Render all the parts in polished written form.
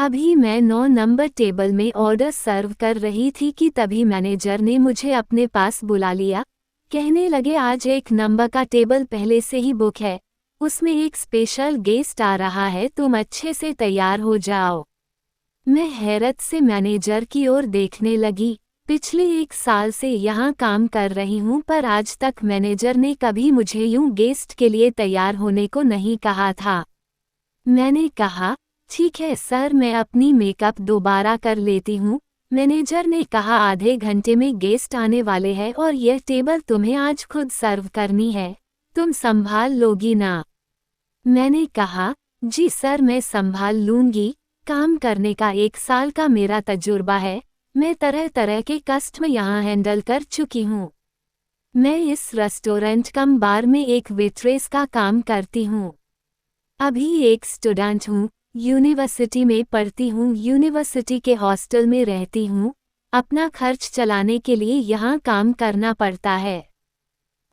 अभी मैं 9 number table में ऑर्डर सर्व कर रही थी कि तभी मैनेजर ने मुझे अपने पास बुला लिया। कहने लगे आज 1 नंबर का टेबल पहले से ही बुक है, उसमें एक स्पेशल गेस्ट आ रहा है, तुम अच्छे से तैयार हो जाओ। मैं हैरत से मैनेजर की ओर देखने लगी। पिछले 1 साल से यहाँ काम कर रही हूँ, पर आज तक मैनेजर ने कभी मुझे यूं गेस्ट के लिए तैयार होने को नहीं कहा था। मैंने कहा, ठीक है सर, मैं अपनी मेकअप दोबारा कर लेती हूँ। मैनेजर ने कहा, आधे घंटे में गेस्ट आने वाले हैं और यह टेबल तुम्हें आज खुद सर्व करनी है, तुम संभाल लोगी ना? मैंने कहा, जी सर, मैं संभाल लूंगी। काम करने का 1 साल का मेरा तजुर्बा है, मैं तरह तरह के कस्टमर यहाँ हैंडल कर चुकी हूँ। मैं इस रेस्टोरेंट कम बार में एक वेट्रेस का काम करती हूँ। अभी एक स्टूडेंट हूँ, यूनिवर्सिटी में पढ़ती हूँ, यूनिवर्सिटी के हॉस्टल में रहती हूँ। अपना खर्च चलाने के लिए यहाँ काम करना पड़ता है।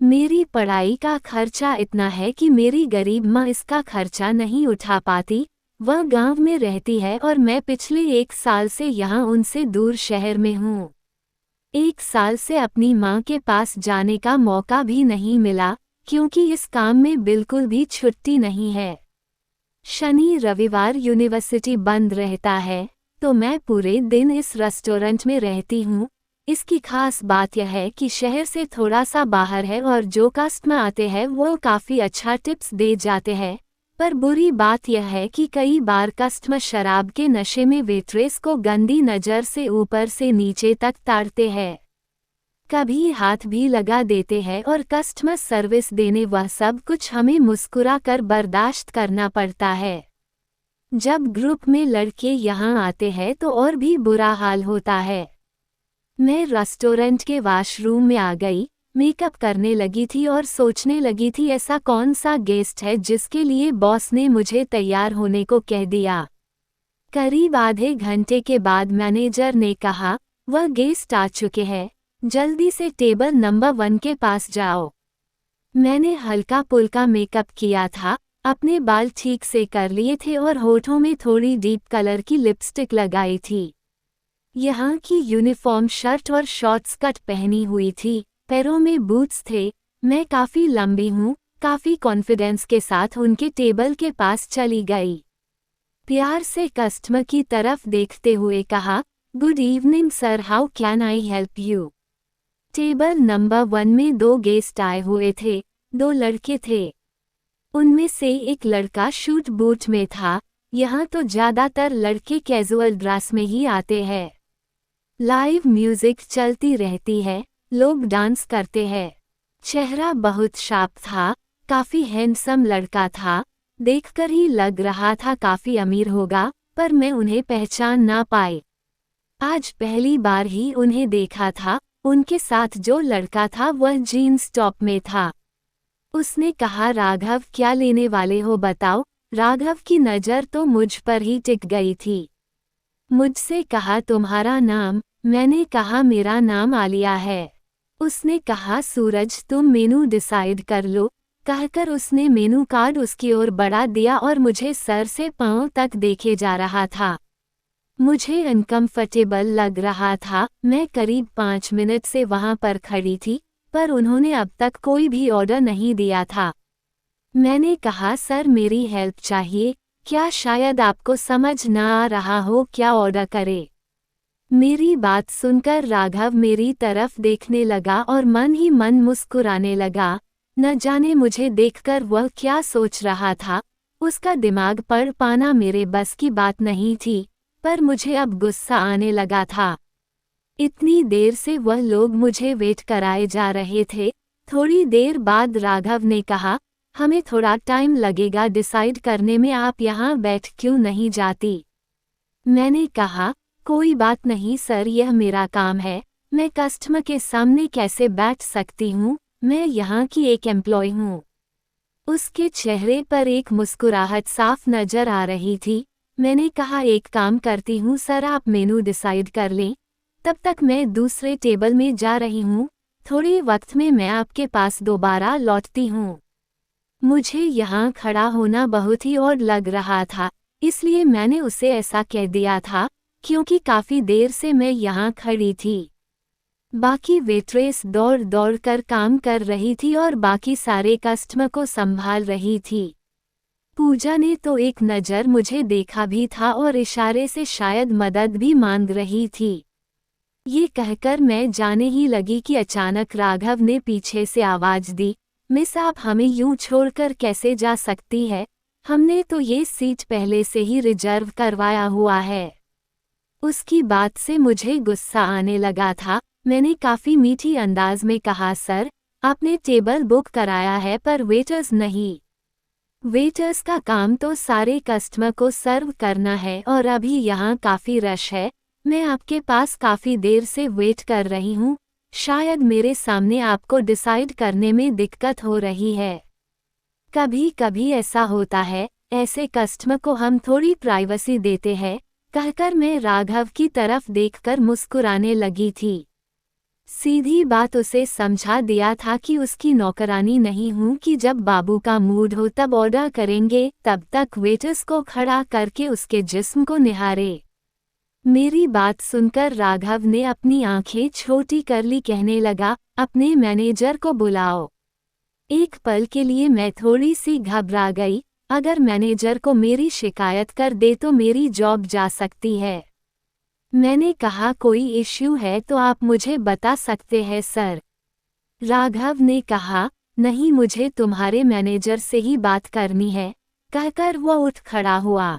मेरी पढ़ाई का खर्चा इतना है कि मेरी गरीब माँ इसका खर्चा नहीं उठा पाती। वह गांव में रहती है और मैं पिछले 1 साल से यहाँ उनसे दूर शहर में हूँ। 1 साल से अपनी माँ के पास जाने का मौका भी नहीं मिला, क्योंकि इस काम में बिल्कुल भी छुट्टी नहीं है। शनि रविवार यूनिवर्सिटी बंद रहता है, तो मैं पूरे दिन इस रेस्टोरेंट में रहती हूँ। इसकी खास बात यह है कि शहर से थोड़ा सा बाहर है और जो कस्टमर आते हैं वो काफ़ी अच्छा टिप्स दे जाते हैं, पर बुरी बात यह है कि कई बार कस्टमर शराब के नशे में वेट्रेस को गंदी नज़र से ऊपर से नीचे तक ताड़ते हैं, कभी हाथ भी लगा देते हैं और कस्टमर सर्विस देने वह सब कुछ हमें मुस्कुरा कर बर्दाश्त करना पड़ता है। जब ग्रुप में लड़के यहाँ आते हैं तो और भी बुरा हाल होता है। मैं रेस्टोरेंट के वॉशरूम में आ गई, मेकअप करने लगी थी और सोचने लगी थी ऐसा कौन सा गेस्ट है जिसके लिए बॉस ने मुझे तैयार होने को कह दिया। करीब आधे घंटे के बाद मैनेजर ने कहा, वह गेस्ट आ चुके हैं, जल्दी से टेबल नंबर 1 के पास जाओ। मैंने हल्का पुल्का मेकअप किया था, अपने बाल ठीक से कर लिए थे और होठों में थोड़ी डीप कलर की लिपस्टिक लगाई थी। यहाँ की यूनिफॉर्म शर्ट और शॉर्ट्स कट पहनी हुई थी, पैरों में बूट्स थे। मैं काफ़ी लंबी हूँ, काफ़ी कॉन्फिडेंस के साथ उनके टेबल के पास चली गई। प्यार से कस्टमर की तरफ देखते हुए कहा, good evening sir, how can I help you? Table number 1 में 2 गेस्ट आए हुए थे, 2 लड़के थे। उनमें से एक लड़का शूट बूट में था। यहाँ तो ज़्यादातर लड़के कैजुअल ड्रेस में ही आते हैं। लाइव म्यूजिक चलती रहती है, लोग डांस करते हैं। चेहरा बहुत शार्प था, काफ़ी हैंडसम लड़का था, देखकर ही लग रहा था काफ़ी अमीर होगा, पर मैं उन्हें पहचान ना पाई। आज पहली बार ही उन्हें देखा था। उनके साथ जो लड़का था वह जीन्स टॉप में था। उसने कहा, राघव क्या लेने वाले हो बताओ? राघव की नज़र तो मुझ पर ही टिक गई थी। मुझसे कहा, तुम्हारा नाम? मैंने कहा, मेरा नाम आलिया है। उसने कहा, सूरज तुम मेनू डिसाइड कर लो। कहकर उसने मेनू कार्ड उसकी ओर बढ़ा दिया और मुझे सर से पांव तक देखे जा रहा था। मुझे अनकंफर्टेबल लग रहा था। मैं करीब 5 मिनट से वहां पर खड़ी थी, पर उन्होंने अब तक कोई भी ऑर्डर नहीं दिया था। मैंने कहा, सर मेरी हेल्प चाहिए, क्या शायद आपको समझ ना आ रहा हो क्या ऑर्डर करे? मेरी बात सुनकर राघव मेरी तरफ देखने लगा और मन ही मन मुस्कुराने लगा। न जाने मुझे देखकर वह क्या सोच रहा था। उसका दिमाग पढ़ पाना मेरे बस की बात नहीं थी, पर मुझे अब गुस्सा आने लगा था। इतनी देर से वह लोग मुझे वेट कराए जा रहे थे। थोड़ी देर बाद राघव ने कहा, हमें थोड़ा टाइम लगेगा डिसाइड करने में, आप यहाँ बैठ क्यों नहीं जाती? मैंने कहा, कोई बात नहीं सर, यह मेरा काम है, मैं कस्टमर के सामने कैसे बैठ सकती हूँ, मैं यहाँ की एक एम्प्लॉय हूँ। उसके चेहरे पर एक मुस्कुराहट साफ नजर आ रही थी। मैंने कहा, एक काम करती हूँ सर, आप मेनू डिसाइड कर लें, तब तक मैं दूसरे टेबल में जा रही हूँ, थोड़े वक्त में मैं आपके पास दोबारा लौटती हूँ। मुझे यहाँ खड़ा होना बहुत ही और लग रहा था। इसलिए मैंने उसे ऐसा कह दिया था, क्योंकि काफ़ी देर से मैं यहाँ खड़ी थी। बाकी वेट्रेस दौड़ दौड़ कर काम कर रही थी और बाकी सारे कस्टमर को संभाल रही थी। पूजा ने तो एक नज़र मुझे देखा भी था और इशारे से शायद मदद भी मांग रही थी। ये कहकर मैं जाने ही लगी कि अचानक राघव ने पीछे से आवाज़ दी, मिस आप हमें यूं छोड़कर कैसे जा सकती है, हमने तो ये सीट पहले से ही रिजर्व करवाया हुआ है। उसकी बात से मुझे गुस्सा आने लगा था। मैंने काफ़ी मीठी अंदाज में कहा, सर आपने टेबल बुक कराया है पर वेटर्स नहीं। वेटर्स का काम तो सारे कस्टमर को सर्व करना है और अभी यहाँ काफ़ी रश है। मैं आपके पास काफ़ी देर से वेट कर रही हूँ, शायद मेरे सामने आपको डिसाइड करने में दिक्कत हो रही है। कभी कभी ऐसा होता है, ऐसे कस्टमर को हम थोड़ी प्राइवेसी देते हैं, कहकर मैं राघव की तरफ देखकर मुस्कुराने लगी थी। सीधी बात उसे समझा दिया था कि उसकी नौकरानी नहीं हूँ कि जब बाबू का मूड हो तब ऑर्डर करेंगे, तब तक वेटर्स को खड़ा करके उसके जिस्म को निहारे। मेरी बात सुनकर राघव ने अपनी आंखें छोटी कर ली, कहने लगा, अपने मैनेजर को बुलाओ। एक पल के लिए मैं थोड़ी सी घबरा गई, अगर मैनेजर को मेरी शिकायत कर दे तो मेरी जॉब जा सकती है। मैंने कहा, कोई इश्यू है तो आप मुझे बता सकते हैं सर। राघव ने कहा, नहीं मुझे तुम्हारे मैनेजर से ही बात करनी है, कहकर वह उठ खड़ा हुआ।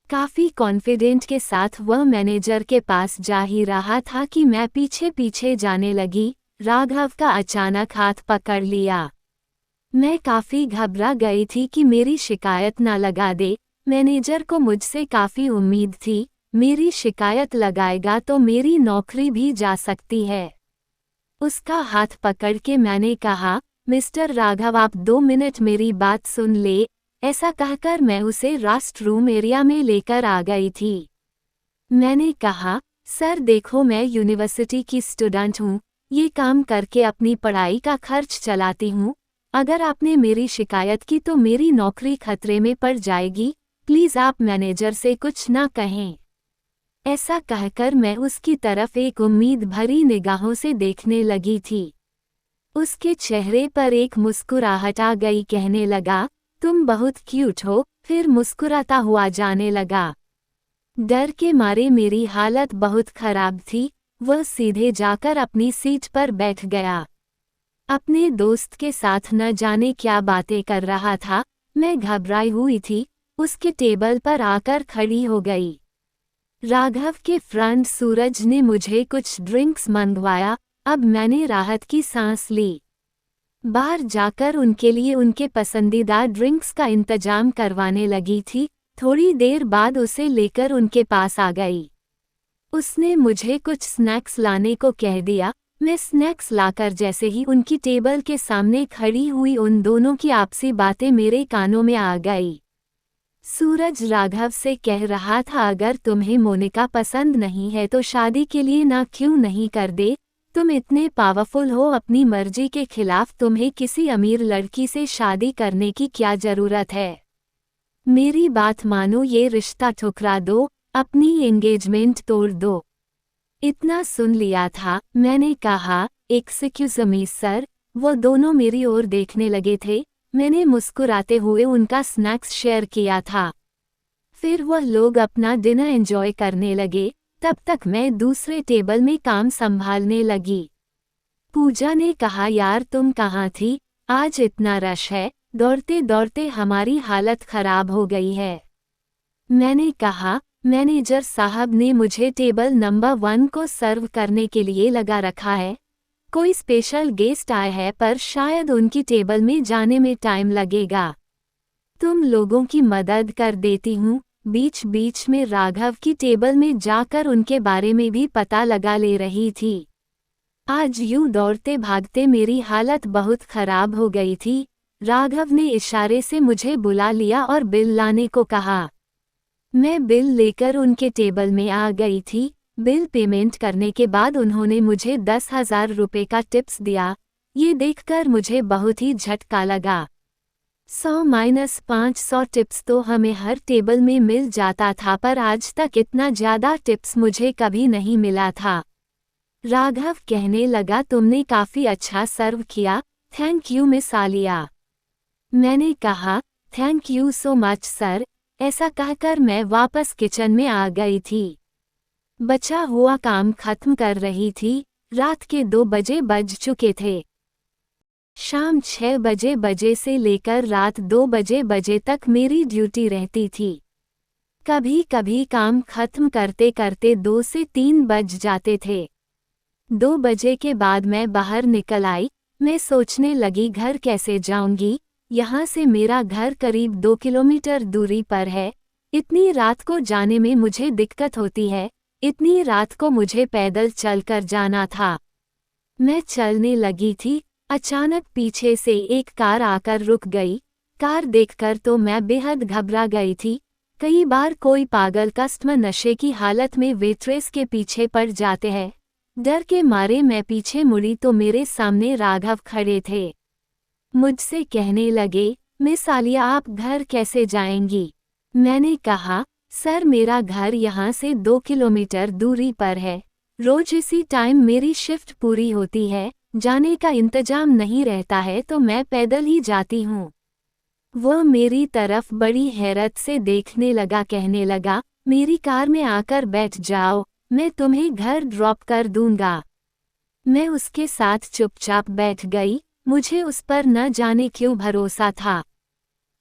काफ़ी कॉन्फिडेंट के साथ वह मैनेजर के पास जा ही रहा था कि मैं पीछे पीछे जाने लगी। राघव का अचानक हाथ पकड़ लिया। मैं काफ़ी घबरा गई थी कि मेरी शिकायत ना लगा दे। मैनेजर को मुझसे काफ़ी उम्मीद थी, मेरी शिकायत लगाएगा तो मेरी नौकरी भी जा सकती है। उसका हाथ पकड़ के मैंने कहा, मिस्टर राघव आप 2 मिनट मेरी बात सुन ले। ऐसा कहकर मैं उसे रेस्टरूम एरिया में लेकर आ गई थी। मैंने कहा, सर देखो मैं यूनिवर्सिटी की स्टूडेंट हूँ, ये काम करके अपनी पढ़ाई का खर्च चलाती हूँ। अगर आपने मेरी शिकायत की तो मेरी नौकरी खतरे में पड़ जाएगी, प्लीज़ आप मैनेजर से कुछ ना कहें। ऐसा कहकर मैं उसकी तरफ एक उम्मीद भरी निगाहों से देखने लगी थी। उसके चेहरे पर एक मुस्कुराहट आ गई, कहने लगा, तुम बहुत क्यूट हो, फिर मुस्कुराता हुआ जाने लगा। डर के मारे मेरी हालत बहुत खराब थी। वह सीधे जाकर अपनी सीट पर बैठ गया। अपने दोस्त के साथ न जाने क्या बातें कर रहा था। मैं घबराई हुई थी, उसके टेबल पर आकर खड़ी हो गई। राघव के फ्रेंड सूरज ने मुझे कुछ ड्रिंक्स मंगवाया। अब मैंने राहत की सांस ली। बाहर जाकर उनके लिए उनके पसंदीदा ड्रिंक्स का इंतजाम करवाने लगी थी। थोड़ी देर बाद उसे लेकर उनके पास आ गई। उसने मुझे कुछ स्नैक्स लाने को कह दिया। मैं स्नैक्स लाकर जैसे ही उनकी टेबल के सामने खड़ी हुई, उन दोनों की आपसी बातें मेरे कानों में आ गई। सूरज राघव से कह रहा था, अगर तुम्हें मोनिका पसंद नहीं है तो शादी के लिए ना क्यों नहीं कर दे। तुम इतने पावरफुल हो, अपनी मर्जी के खिलाफ तुम्हें किसी अमीर लड़की से शादी करने की क्या ज़रूरत है। मेरी बात मानो, ये रिश्ता ठुकरा दो, अपनी एंगेजमेंट तोड़ दो। इतना सुन लिया था। मैंने कहा, एक्सक्यूज़ मी सर। वो दोनों मेरी ओर देखने लगे थे। मैंने मुस्कुराते हुए उनका स्नैक्स शेयर किया था। फिर वह लोग अपना डिनर एंजॉय करने लगे। तब तक मैं दूसरे टेबल में काम संभालने लगी। पूजा ने कहा, यार तुम कहाँ थी, आज इतना रश है, दौड़ते दौड़ते हमारी हालत खराब हो गई है। मैंने कहा, मैनेजर साहब ने मुझे टेबल नंबर 1 को सर्व करने के लिए लगा रखा है। कोई स्पेशल गेस्ट आए हैं पर शायद उनकी टेबल में जाने में टाइम लगेगा। तुम लोगों की मदद कर देती हूँ। बीच बीच में राघव की टेबल में जाकर उनके बारे में भी पता लगा ले रही थी। आज यूं दौड़ते भागते मेरी हालत बहुत खराब हो गई थी। राघव ने इशारे से मुझे बुला लिया और बिल लाने को कहा। मैं बिल लेकर उनके टेबल में आ गई थी। बिल पेमेंट करने के बाद उन्होंने मुझे 10,000 रुपये का टिप्स दिया। ये देखकर मुझे बहुत ही झटका लगा। 100-500 टिप्स तो हमें हर टेबल में मिल जाता था, पर आज तक इतना ज़्यादा टिप्स मुझे कभी नहीं मिला था। राघव कहने लगा, तुमने काफ़ी अच्छा सर्व किया, थैंक यू मिस आलिया। मैंने कहा, thank you so much sir. ऐसा कहकर मैं वापस किचन में आ गई थी। बचा हुआ काम खत्म कर रही थी। रात के 2 बजे बज चुके थे। शाम 6 बजे से लेकर रात 2 बजे तक मेरी ड्यूटी रहती थी। कभी कभी काम खत्म करते करते 2 से 3 बज जाते थे। 2 बजे के बाद मैं बाहर निकल आई। मैं सोचने लगी, घर कैसे जाऊंगी। यहाँ से मेरा घर करीब 2 किलोमीटर दूरी पर है। इतनी रात को जाने में मुझे दिक्कत होती है। इतनी रात को मुझे पैदल चलकर जाना था। मैं चलने लगी थी, अचानक पीछे से एक कार आकर रुक गई। कार देखकर तो मैं बेहद घबरा गई थी। कई बार कोई पागल कस्टमर नशे की हालत में वेट्रेस के पीछे पड़ जाते हैं। डर के मारे मैं पीछे मुड़ी तो मेरे सामने राघव खड़े थे। मुझसे कहने लगे, मिस आलिया आप घर कैसे जाएंगी। मैंने कहा, सर मेरा घर यहाँ से 2 किलोमीटर दूरी पर है। रोज इसी टाइम मेरी शिफ्ट पूरी होती है, जाने का इंतजाम नहीं रहता है तो मैं पैदल ही जाती हूँ। वह मेरी तरफ बड़ी हैरत से देखने लगा, कहने लगा, मेरी कार में आकर बैठ जाओ, मैं तुम्हें घर ड्रॉप कर दूंगा। मैं उसके साथ चुपचाप बैठ गई। मुझे उस पर न जाने क्यों भरोसा था।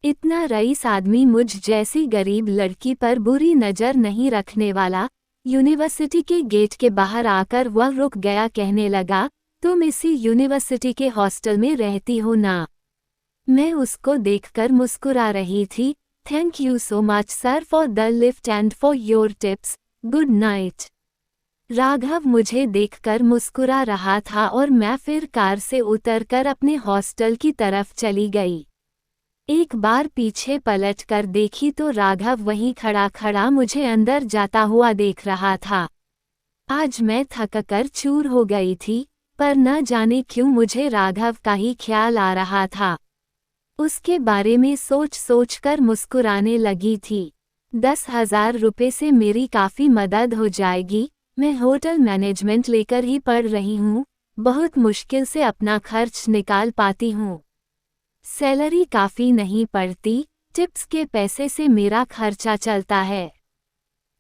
इतना रईस आदमी मुझ जैसी गरीब लड़की पर बुरी नज़र नहीं रखने वाला। यूनिवर्सिटी के गेट के बाहर आकर वह रुक गया, कहने लगा, तुम इसी यूनिवर्सिटी के हॉस्टल में रहती हो ना। मैं उसको देखकर मुस्कुरा रही थी। Thank you so much sir for the lift and for your tips, good night. Raghav मुझे देखकर मुस्कुरा रहा था और मैं फिर कार से उतरकर अपने हॉस्टल की तरफ चली गई। एक बार पीछे पलटकर देखी तो राघव वहीं खड़ा खड़ा मुझे अंदर जाता हुआ देख रहा था। आज मैं थककर चूर हो गई थी, पर न जाने क्यों मुझे राघव का ही ख्याल आ रहा था। उसके बारे में सोच सोच कर मुस्कुराने लगी थी। 10,000 रुपये से मेरी काफ़ी मदद हो जाएगी। मैं होटल मैनेजमेंट लेकर ही पढ़ रही हूँ। बहुत मुश्किल से अपना खर्च निकाल पाती हूँ। सैलरी काफ़ी नहीं पड़ती, टिप्स के पैसे से मेरा खर्चा चलता है।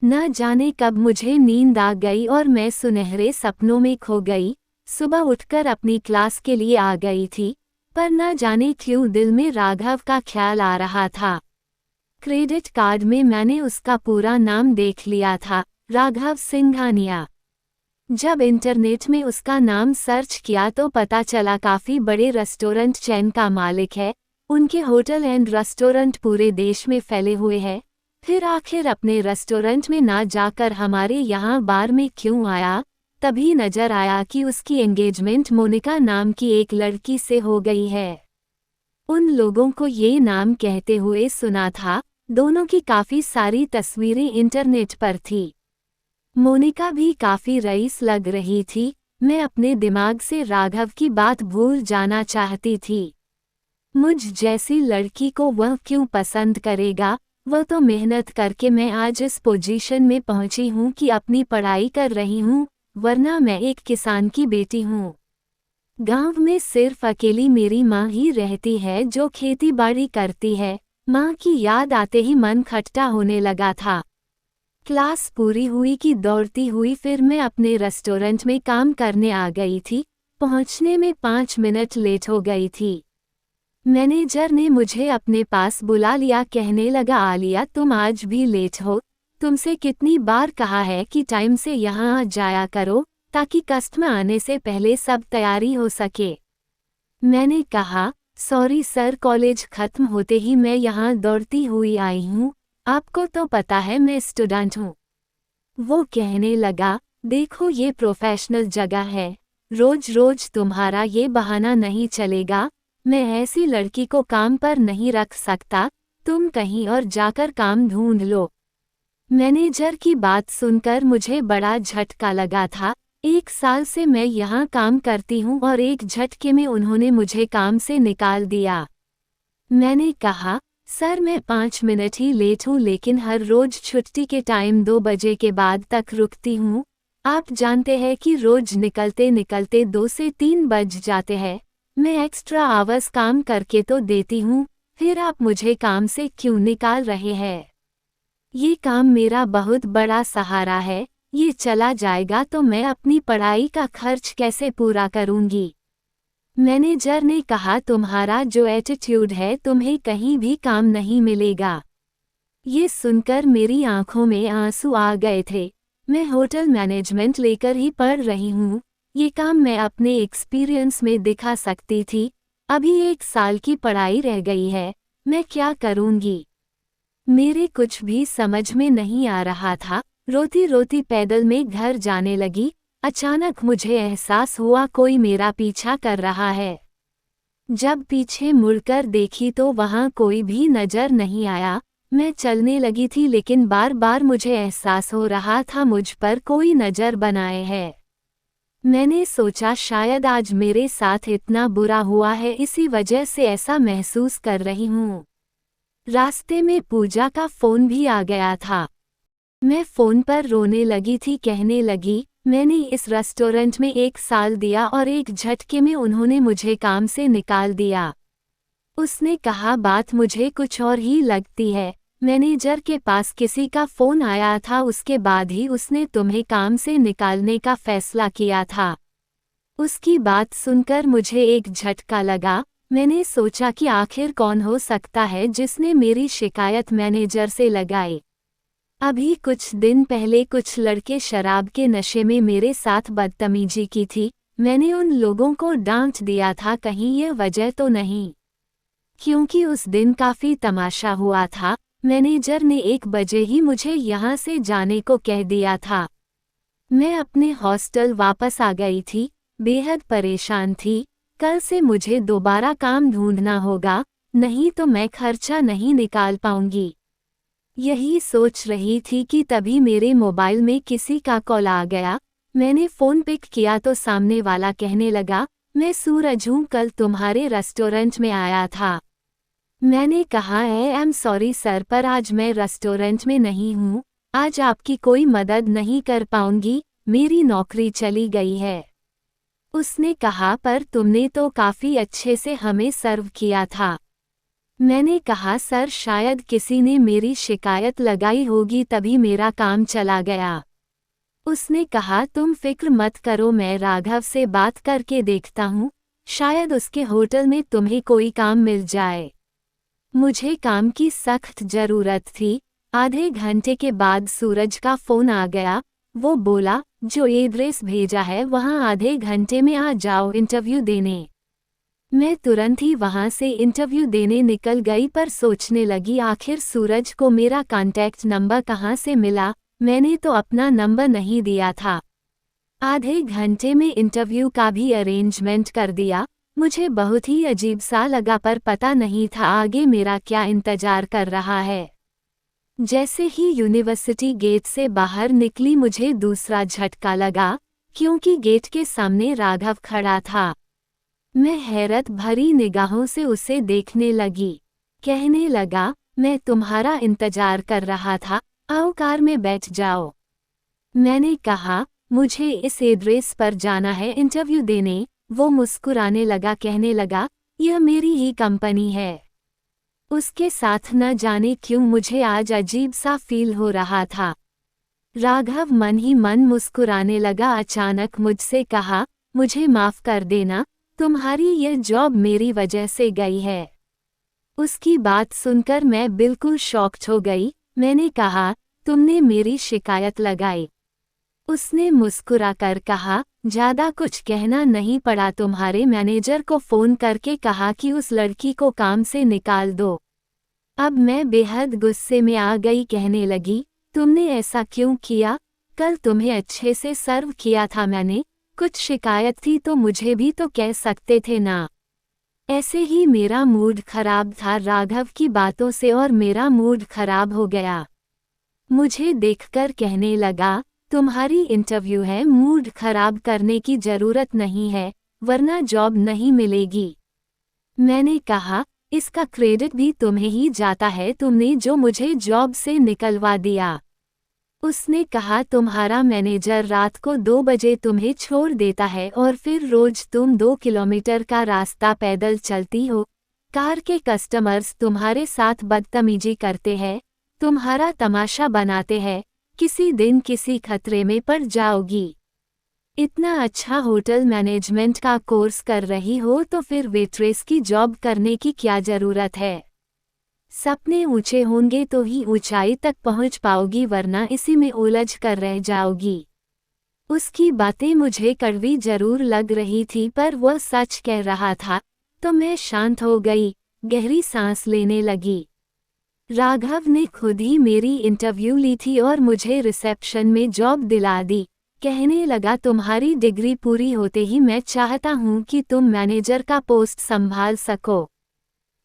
न जाने कब मुझे नींद आ गई और मैं सुनहरे सपनों में खो गई। सुबह उठकर अपनी क्लास के लिए आ गई थी, पर न जाने क्यों दिल में राघव का ख्याल आ रहा था। क्रेडिट कार्ड में मैंने उसका पूरा नाम देख लिया था, राघव सिंघानिया। जब इंटरनेट में उसका नाम सर्च किया तो पता चला काफ़ी बड़े रेस्टोरेंट चेन का मालिक है। उनके होटल एंड रेस्टोरेंट पूरे देश में फैले हुए हैं। फिर आखिर अपने रेस्टोरेंट में ना जाकर हमारे यहाँ बार में क्यों आया। तभी नजर आया कि उसकी एंगेजमेंट मोनिका नाम की एक लड़की से हो गई है। उन लोगों को ये नाम कहते हुए सुना था। दोनों की काफ़ी सारी तस्वीरें इंटरनेट पर थी। मोनिका भी काफ़ी रईस लग रही थी। मैं अपने दिमाग से राघव की बात भूल जाना चाहती थी। मुझ जैसी लड़की को वह क्यों पसंद करेगा। वह तो मेहनत करके मैं आज इस पोजीशन में पहुंची हूं कि अपनी पढ़ाई कर रही हूं, वरना मैं एक किसान की बेटी हूं। गांव में सिर्फ अकेली मेरी माँ ही रहती है जो खेती बाड़ी करती है। माँ की याद आते ही मन खट्टा होने लगा था। क्लास पूरी हुई कि दौड़ती हुई फिर मैं अपने रेस्टोरेंट में काम करने आ गई थी। पहुंचने में 5 मिनट लेट हो गई थी। मैनेजर ने मुझे अपने पास बुला लिया, कहने लगा, आलिया तुम आज भी लेट हो। तुमसे कितनी बार कहा है कि टाइम से यहाँ आ जाया करो ताकि कस्टमर आने से पहले सब तैयारी हो सके। मैंने कहा, सॉरी सर, कॉलेज खत्म होते ही मैं यहाँ दौड़ती हुई आई हूँ। आपको तो पता है मैं स्टूडेंट हूँ। वो कहने लगा, देखो ये प्रोफेशनल जगह है, रोज रोज तुम्हारा ये बहाना नहीं चलेगा। मैं ऐसी लड़की को काम पर नहीं रख सकता। तुम कहीं और जाकर काम ढूंढ लो। मैनेजर की बात सुनकर मुझे बड़ा झटका लगा था। 1 साल से मैं यहाँ काम करती हूँ और एक झटके में उन्होंने मुझे काम से निकाल दिया। मैंने कहा, सर मैं 5 मिनट ही लेट हूँ लेकिन हर रोज छुट्टी के टाइम 2 बजे के बाद तक रुकती हूँ। आप जानते हैं कि रोज निकलते निकलते 2 से 3 बज जाते हैं। मैं एक्स्ट्रा आवर्स काम करके तो देती हूँ, फिर आप मुझे काम से क्यों निकाल रहे हैं? ये काम मेरा बहुत बड़ा सहारा है, ये चला जाएगा तो मैं अपनी पढ़ाई का खर्च कैसे पूरा करूँगी? मैनेजर ने कहा, तुम्हारा जो एटीट्यूड है तुम्हें कहीं भी काम नहीं मिलेगा। ये सुनकर मेरी आंखों में आंसू आ गए थे। मैं होटल मैनेजमेंट लेकर ही पढ़ रही हूँ, ये काम मैं अपने एक्सपीरियंस में दिखा सकती थी। अभी 1 साल की पढ़ाई रह गई है, मैं क्या करूँगी? मेरे कुछ भी समझ में नहीं आ रहा था। रोती रोती पैदल में घर जाने लगी। अचानक मुझे एहसास हुआ कोई मेरा पीछा कर रहा है। जब पीछे मुड़कर देखी तो वहां कोई भी नजर नहीं आया। मैं चलने लगी थी लेकिन बार बार मुझे एहसास हो रहा था मुझ पर कोई नजर बनाए है। मैंने सोचा शायद आज मेरे साथ इतना बुरा हुआ है, इसी वजह से ऐसा महसूस कर रही हूँ। रास्ते में पूजा का फोन भी आ गया था। मैं फोन पर रोने लगी थी, कहने लगी, मैंने इस रेस्टोरेंट में 1 साल दिया और एक झटके में उन्होंने मुझे काम से निकाल दिया। उसने कहा, बात मुझे कुछ और ही लगती है। मैनेजर के पास किसी का फोन आया था, उसके बाद ही उसने तुम्हें काम से निकालने का फैसला किया था। उसकी बात सुनकर मुझे एक झटका लगा। मैंने सोचा कि आखिर कौन हो सकता है जिसने मेरी शिकायत मैनेजर से लगाई। अभी कुछ दिन पहले कुछ लड़के शराब के नशे में मेरे साथ बदतमीजी की थी। मैंने उन लोगों को डांट दिया था, कहीं ये वजह तो नहीं, क्योंकि उस दिन काफी तमाशा हुआ था। मैनेजर ने 1 बजे ही मुझे यहाँ से जाने को कह दिया था। मैं अपने हॉस्टल वापस आ गई थी, बेहद परेशान थी। कल से मुझे दोबारा काम ढूंढना होगा, नहीं तो मैं खर्चा नहीं निकाल पाऊंगी। यही सोच रही थी कि तभी मेरे मोबाइल में किसी का कॉल आ गया। मैंने फ़ोन पिक किया तो सामने वाला कहने लगा, मैं सूरज हूँ, कल तुम्हारे रेस्टोरेंट में आया था। मैंने कहा, आई एम सॉरी सर, पर आज मैं रेस्टोरेंट में नहीं हूँ, आज आपकी कोई मदद नहीं कर पाऊंगी, मेरी नौकरी चली गई है। उसने कहा, पर तुमने तो काफ़ी अच्छे से हमें सर्व किया था। मैंने कहा, सर शायद किसी ने मेरी शिकायत लगाई होगी तभी मेरा काम चला गया। उसने कहा, तुम फिक्र मत करो, मैं राघव से बात करके देखता हूँ, शायद उसके होटल में तुम्हें कोई काम मिल जाए। मुझे काम की सख्त ज़रूरत थी। आधे घंटे के बाद सूरज का फ़ोन आ गया। वो बोला, जो एड्रेस भेजा है वहाँ आधे घंटे में आ जाओ इंटरव्यू देने। मैं तुरंत ही वहाँ से इंटरव्यू देने निकल गई, पर सोचने लगी आखिर सूरज को मेरा कॉन्टैक्ट नंबर कहाँ से मिला, मैंने तो अपना नंबर नहीं दिया था। आधे घंटे में इंटरव्यू का भी अरेंजमेंट कर दिया। मुझे बहुत ही अजीब सा लगा, पर पता नहीं था आगे मेरा क्या इंतजार कर रहा है। जैसे ही यूनिवर्सिटी गेट से बाहर निकली मुझे दूसरा झटका लगा, क्योंकि गेट के सामने राघव खड़ा था। मैं हैरत भरी निगाहों से उसे देखने लगी। कहने लगा, मैं तुम्हारा इंतजार कर रहा था, आओ कार में बैठ जाओ। मैंने कहा, मुझे इस एड्रेस पर जाना है इंटरव्यू देने। वो मुस्कुराने लगा, कहने लगा, यह मेरी ही कंपनी है। उसके साथ न जाने क्यों मुझे आज अजीब सा फील हो रहा था। राघव मन ही मन मुस्कुराने लगा। अचानक मुझसे कहा, मुझे माफ कर देना, तुम्हारी यह जॉब मेरी वजह से गई है। उसकी बात सुनकर मैं बिल्कुल शॉक्ड हो गई। मैंने कहा, तुमने मेरी शिकायत लगाई? उसने मुस्कुराकर कहा, ज्यादा कुछ कहना नहीं पड़ा, तुम्हारे मैनेजर को फोन करके कहा कि उस लड़की को काम से निकाल दो। अब मैं बेहद गुस्से में आ गई, कहने लगी, तुमने ऐसा क्यों किया? कल तुम्हें अच्छे से सर्व किया था मैंने, कुछ शिकायत थी तो मुझे भी तो कह सकते थे ना। ऐसे ही मेरा मूड खराब था राघव की बातों से, और मेरा मूड खराब हो गया। मुझे देखकर कहने लगा, तुम्हारी इंटरव्यू है, मूड खराब करने की जरूरत नहीं है, वरना जॉब नहीं मिलेगी। मैंने कहा, इसका क्रेडिट भी तुम्हें ही जाता है, तुमने जो मुझे जॉब से निकलवा दिया। उसने कहा तुम्हारा मैनेजर रात को 2 बजे तुम्हें छोड़ देता है और फिर रोज तुम 2 किलोमीटर का रास्ता पैदल चलती हो। कार के कस्टमर्स तुम्हारे साथ बदतमीजी करते हैं, तुम्हारा तमाशा बनाते हैं, किसी दिन किसी खतरे में पड़ जाओगी। इतना अच्छा होटल मैनेजमेंट का कोर्स कर रही हो तो फिर वेट्रेस की जॉब करने की क्या ज़रूरत है। सपने ऊंचे होंगे तो ही ऊंचाई तक पहुंच पाओगी, वरना इसी में उलझ कर रह जाओगी। उसकी बातें मुझे कड़वी जरूर लग रही थी, पर वह सच कह रहा था, तो मैं शांत हो गई, गहरी सांस लेने लगी। राघव ने खुद ही मेरी इंटरव्यू ली थी और मुझे रिसेप्शन में जॉब दिला दी। कहने लगा तुम्हारी डिग्री पूरी होते ही मैं चाहता हूँ कि तुम मैनेजर का पोस्ट संभाल सको।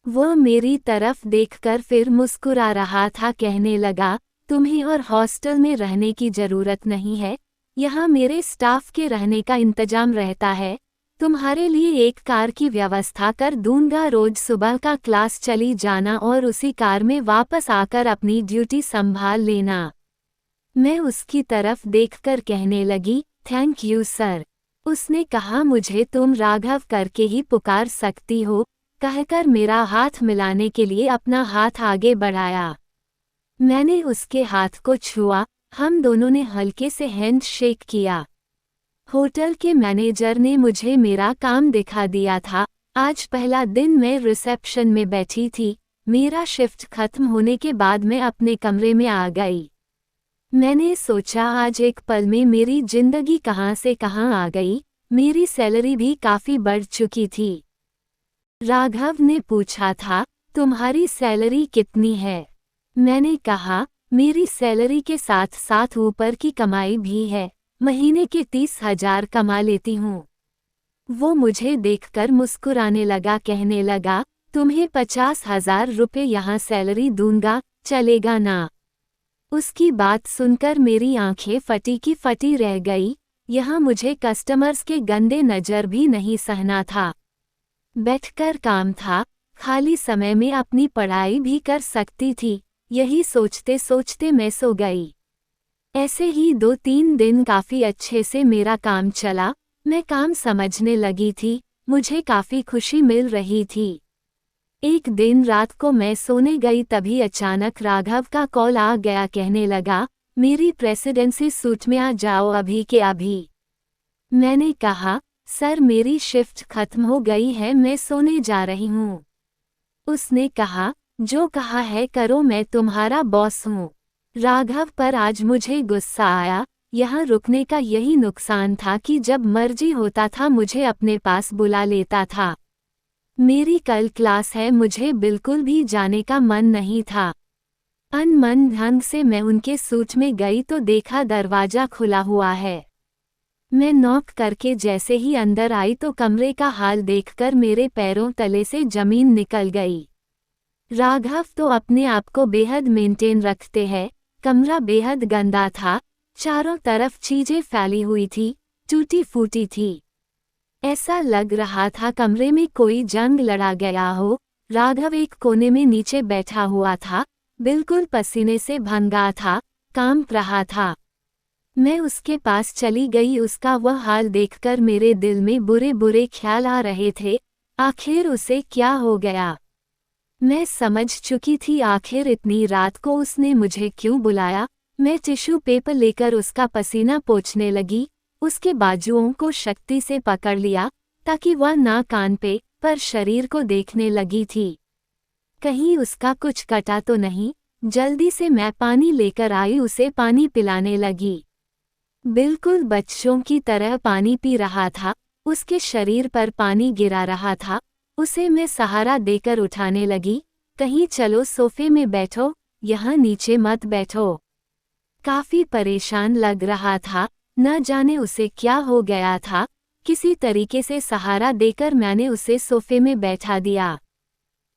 वह मेरी तरफ देखकर फिर मुस्कुरा रहा था। कहने लगा तुम्हें और हॉस्टल में रहने की ज़रूरत नहीं है, यहाँ मेरे स्टाफ के रहने का इंतजाम रहता है। तुम्हारे लिए एक कार की व्यवस्था कर दूंगा, रोज सुबह का क्लास चली जाना और उसी कार में वापस आकर अपनी ड्यूटी संभाल लेना। मैं उसकी तरफ देखकर कहने लगी थैंक यू सर। उसने कहा मुझे तुम राघव करके ही पुकार सकती हो, कहकर मेरा हाथ मिलाने के लिए अपना हाथ आगे बढ़ाया। मैंने उसके हाथ को छुआ, हम दोनों ने हल्के से हैंड शेक किया। होटल के मैनेजर ने मुझे मेरा काम दिखा दिया था। आज पहला दिन मैं रिसेप्शन में बैठी थी। मेरा शिफ्ट खत्म होने के बाद मैं अपने कमरे में आ गई। मैंने सोचा आज एक पल में मेरी जिंदगी कहाँ से कहाँ आ गई। मेरी सैलरी भी काफ़ी बढ़ चुकी थी। राघव ने पूछा था तुम्हारी सैलरी कितनी है? मैंने कहा मेरी सैलरी के साथ साथ ऊपर की कमाई भी है, महीने के 30,000 कमा लेती हूँ। वो मुझे देखकर मुस्कुराने लगा, कहने लगा तुम्हें 50,000 रुपये यहाँ सैलरी दूंगा, चलेगा ना? उसकी बात सुनकर मेरी आंखें फटी की फटी रह गई। यहाँ मुझे कस्टमर्स के गंदे नज़र भी नहीं सहना था। बैठकर काम था, खाली समय में अपनी पढ़ाई भी कर सकती थी। यही सोचते सोचते मैं सो गई। ऐसे ही 2-3 दिन काफ़ी अच्छे से मेरा काम चला। मैं काम समझने लगी थी, मुझे काफ़ी खुशी मिल रही थी। एक दिन रात को मैं सोने गई, तभी अचानक राघव का कॉल आ गया। कहने लगा मेरी प्रेसिडेंसी सूट में आ जाओ अभी के अभी। मैंने कहा सर मेरी शिफ्ट खत्म हो गई है, मैं सोने जा रही हूँ। उसने कहा जो कहा है करो, मैं तुम्हारा बॉस हूँ। राघव पर आज मुझे गुस्सा आया। यहाँ रुकने का यही नुकसान था कि जब मर्जी होता था मुझे अपने पास बुला लेता था। मेरी कल क्लास है, मुझे बिल्कुल भी जाने का मन नहीं था। अनमन ढंग से मैं उनके सूट में गई तो देखा दरवाज़ा खुला हुआ है। मैं नॉक करके जैसे ही अंदर आई तो कमरे का हाल देखकर मेरे पैरों तले से जमीन निकल गई। राघव तो अपने आप को बेहद मेंटेन रखते हैं। कमरा बेहद गंदा था, चारों तरफ चीजें फैली हुई थी, टूटी फूटी थी। ऐसा लग रहा था कमरे में कोई जंग लड़ा गया हो। राघव एक कोने में नीचे बैठा हुआ था, बिल्कुल पसीने से भंगा था, कांप रहा था। मैं उसके पास चली गई। उसका वह हाल देखकर मेरे दिल में बुरे बुरे ख्याल आ रहे थे। आखिर उसे क्या हो गया? मैं समझ चुकी थी आखिर इतनी रात को उसने मुझे क्यों बुलाया। मैं टिश्यू पेपर लेकर उसका पसीना पोंछने लगी, उसके बाजुओं को शक्ति से पकड़ लिया ताकि वह ना कान पे पर शरीर को देखने लगी थी। कहीं उसका कुछ कटा तो नहीं। जल्दी से मैं पानी लेकर आई, उसे पानी पिलाने लगी। बिल्कुल बच्चों की तरह पानी पी रहा था, उसके शरीर पर पानी गिरा रहा था। उसे मैं सहारा देकर उठाने लगी। कहीं चलो सोफे में बैठो, यहाँ नीचे मत बैठो। काफ़ी परेशान लग रहा था, न जाने उसे क्या हो गया था। किसी तरीके से सहारा देकर मैंने उसे सोफे में बैठा दिया।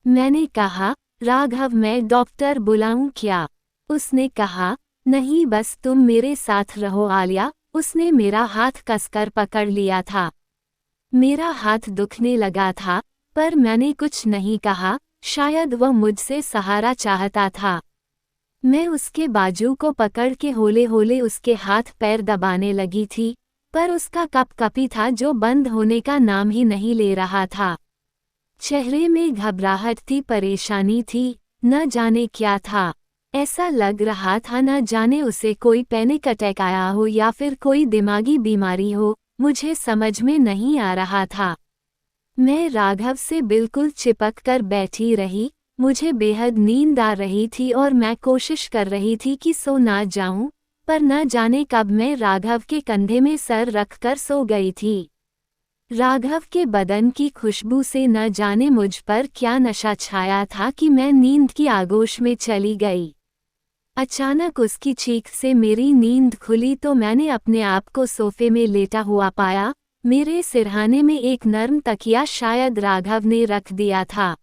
मैंने कहा राघव मैं डॉक्टर बुलाऊं क्या? उसने कहा नहीं बस तुम मेरे साथ रहो आलिया। उसने मेरा हाथ कसकर पकड़ लिया था। मेरा हाथ दुखने लगा था, पर मैंने कुछ नहीं कहा, शायद वह मुझसे सहारा चाहता था। मैं उसके बाजू को पकड़ के होले होले उसके हाथ पैर दबाने लगी थी, पर उसका कपकपी था जो बंद होने का नाम ही नहीं ले रहा था। चेहरे में घबराहट थी, परेशानी थी, न जाने क्या था। ऐसा लग रहा था न जाने उसे कोई पैनिक अटैक आया हो या फिर कोई दिमागी बीमारी हो, मुझे समझ में नहीं आ रहा था। मैं राघव से बिल्कुल चिपक कर बैठी रही, मुझे बेहद नींद आ रही थी और मैं कोशिश कर रही थी कि सो ना जाऊं, पर न जाने कब मैं राघव के कंधे में सर रखकर सो गई थी। राघव के बदन की खुशबू से न जाने मुझ पर क्या नशा छाया था कि मैं नींद की आगोश में चली गई। अचानक उसकी चीख से मेरी नींद खुली तो मैंने अपने आप को सोफे में लेटा हुआ पाया। मेरे सिरहाने में एक नर्म तकिया शायद राघव ने रख दिया था।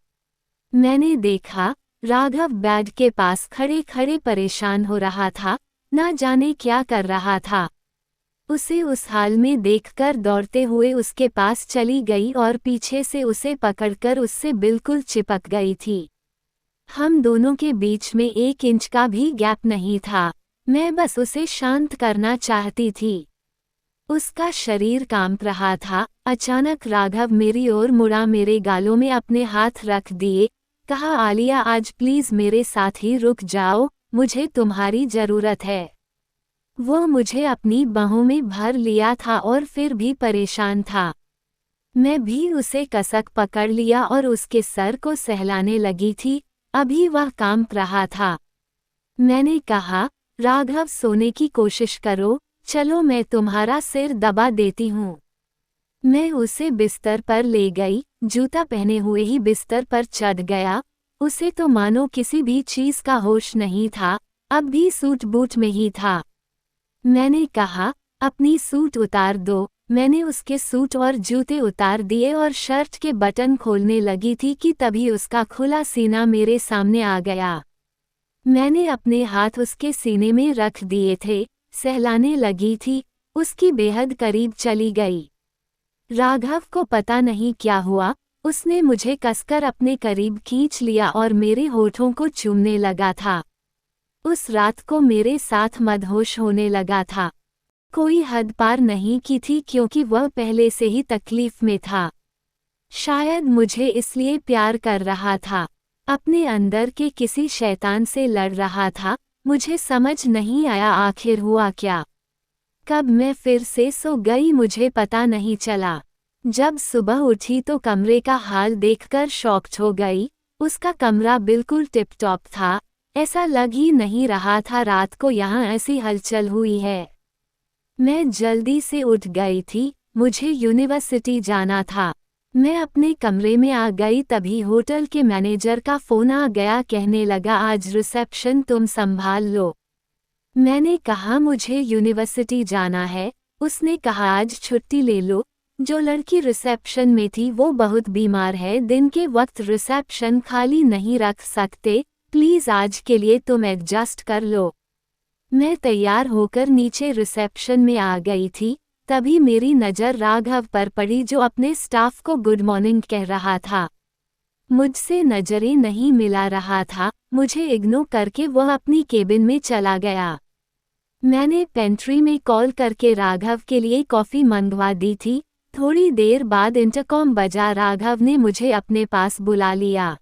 मैंने देखा, राघव बेड के पास खड़े खड़े परेशान हो रहा था, न जाने क्या कर रहा था। उसे उस हाल में देखकर दौड़ते हुए उसके पास चली गई और पीछे से उसे पकड़कर उससे बिल्कुल चिपक गई थी। हम दोनों के बीच में 1 इंच का भी गैप नहीं था। मैं बस उसे शांत करना चाहती थी। उसका शरीर कांप रहा था। अचानक राघव मेरी ओर मुड़ा, मेरे गालों में अपने हाथ रख दिए, कहा, आलिया आज प्लीज मेरे साथ ही रुक जाओ, मुझे तुम्हारी जरूरत है। वो मुझे अपनी बाहों में भर लिया था और फिर भी परेशान था। मैं भी उसे कसक पकड़ लिया और उसके सर को सहलाने लगी थी। अभी वह कांप रहा था। मैंने कहा, राघव सोने की कोशिश करो, चलो मैं तुम्हारा सिर दबा देती हूँ। मैं उसे बिस्तर पर ले गई, जूता पहने हुए ही बिस्तर पर चढ़ गया। उसे तो मानो किसी भी चीज का होश नहीं था, अब भी सूट बूट में ही था। मैंने कहा, अपनी सूट उतार दो। मैंने उसके सूट और जूते उतार दिए और शर्ट के बटन खोलने लगी थी कि तभी उसका खुला सीना मेरे सामने आ गया। मैंने अपने हाथ उसके सीने में रख दिए थे, सहलाने लगी थी, उसकी बेहद करीब चली गई। राघव को पता नहीं क्या हुआ, उसने मुझे कसकर अपने करीब खींच लिया और मेरे होठों को चूमने लगा था। उस रात को मेरे साथ मदहोश होने लगा था। कोई हद पार नहीं की थी क्योंकि वह पहले से ही तकलीफ में था। शायद मुझे इसलिए प्यार कर रहा था, अपने अंदर के किसी शैतान से लड़ रहा था। मुझे समझ नहीं आया आखिर हुआ क्या। कब मैं फिर से सो गई मुझे पता नहीं चला। जब सुबह उठी तो कमरे का हाल देखकर शॉक्ड हो गई। उसका कमरा बिल्कुल टिप टॉप था, ऐसा लग ही नहीं रहा था रात को यहाँ ऐसी हलचल हुई है। मैं जल्दी से उठ गई थी, मुझे यूनिवर्सिटी जाना था। मैं अपने कमरे में आ गई तभी होटल के मैनेजर का फोन आ गया, कहने लगा आज रिसेप्शन तुम संभाल लो। मैंने कहा मुझे यूनिवर्सिटी जाना है। उसने कहा आज छुट्टी ले लो। जो लड़की रिसेप्शन में थी वो बहुत बीमार है, दिन के वक्त रिसेप्शन खाली नहीं रख सकते, प्लीज आज के लिए तुम एडजस्ट कर लो। मैं तैयार होकर नीचे रिसेप्शन में आ गई थी, तभी मेरी नज़र राघव पर पड़ी जो अपने स्टाफ को गुड मॉर्निंग कह रहा था। मुझसे नजरें नहीं मिला रहा था, मुझे इग्नोर करके वह अपनी केबिन में चला गया। मैंने पेंट्री में कॉल करके राघव के लिए कॉफ़ी मंगवा दी थी। थोड़ी देर बाद इंटरकॉम बजा, राघव ने मुझे अपने पास बुला लिया।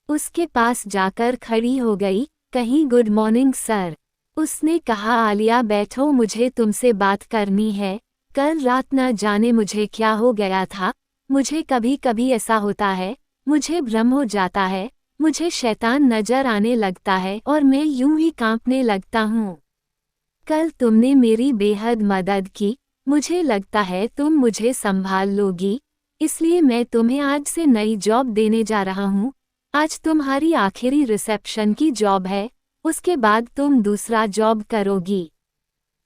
उसके पास जाकर खड़ी हो गई, कहीं गुड मॉर्निंग सर। उसने कहा आलिया बैठो, मुझे तुमसे बात करनी है। कल रात न जाने मुझे क्या हो गया था, मुझे कभी कभी ऐसा होता है, मुझे भ्रम हो जाता है, मुझे शैतान नजर आने लगता है और मैं यूं ही कांपने लगता हूँ। कल तुमने मेरी बेहद मदद की, मुझे लगता है तुम मुझे संभाल लोगी, इसलिए मैं तुम्हें आज से नई जॉब देने जा रहा हूँ। आज तुम्हारी आखिरी रिसेप्शन की जॉब है, उसके बाद तुम दूसरा जॉब करोगी।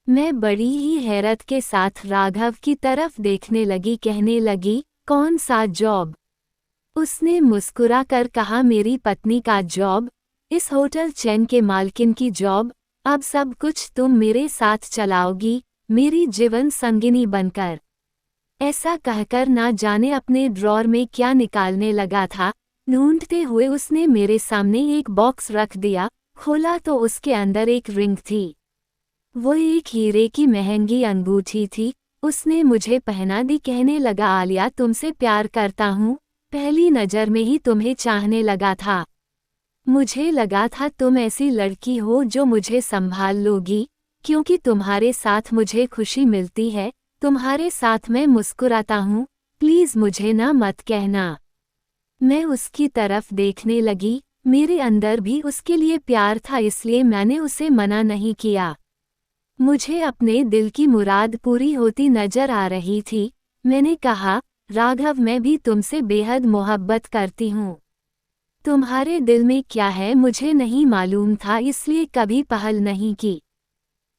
मैं बड़ी ही हैरत के साथ राघव की तरफ देखने लगी, कहने लगी कौन सा जॉब? उसने मुस्कुरा कर कहा मेरी पत्नी का जॉब, इस होटल चेन के मालकिन की जॉब। अब सब कुछ तुम मेरे साथ चलाओगी, मेरी जीवन संगिनी बनकर। ऐसा कहकर ना जाने अपने ड्रॉर में क्या निकालने लगा था, ढूंढते हुए उसने मेरे सामने एक बॉक्स रख दिया। खोला तो उसके अंदर एक रिंग थी। वो एक हीरे की महंगी अंगूठी थी। उसने मुझे पहना दी। कहने लगा, आलिया, तुमसे प्यार करता हूँ। पहली नज़र में ही तुम्हें चाहने लगा था। मुझे लगा था तुम ऐसी लड़की हो जो मुझे संभाल लोगी, क्योंकि तुम्हारे साथ मुझे खुशी मिलती है। तुम्हारे साथ मैं मुस्कुराता हूँ। प्लीज मुझे ना मत कहना। मैं उसकी तरफ देखने लगी। मेरे अंदर भी उसके लिए प्यार था, इसलिए मैंने उसे मना नहीं किया। मुझे अपने दिल की मुराद पूरी होती नजर आ रही थी। मैंने कहा, राघव, मैं भी तुमसे बेहद मोहब्बत करती हूँ। तुम्हारे दिल में क्या है मुझे नहीं मालूम था, इसलिए कभी पहल नहीं की।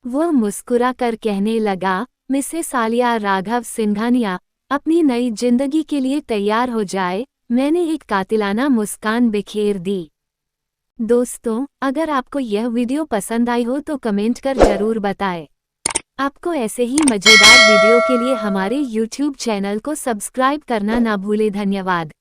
वो मुस्कुरा कर कहने लगा, मिसेस आलिया राघव सिंघानिया, अपनी नई जिंदगी के लिए तैयार हो जाए। मैंने एक कातिलाना मुस्कान बिखेर दी। दोस्तों, अगर आपको यह वीडियो पसंद आई हो तो कमेंट कर जरूर बताएं। आपको ऐसे ही मजेदार वीडियो के लिए हमारे YouTube चैनल को सब्सक्राइब करना ना भूलें। धन्यवाद।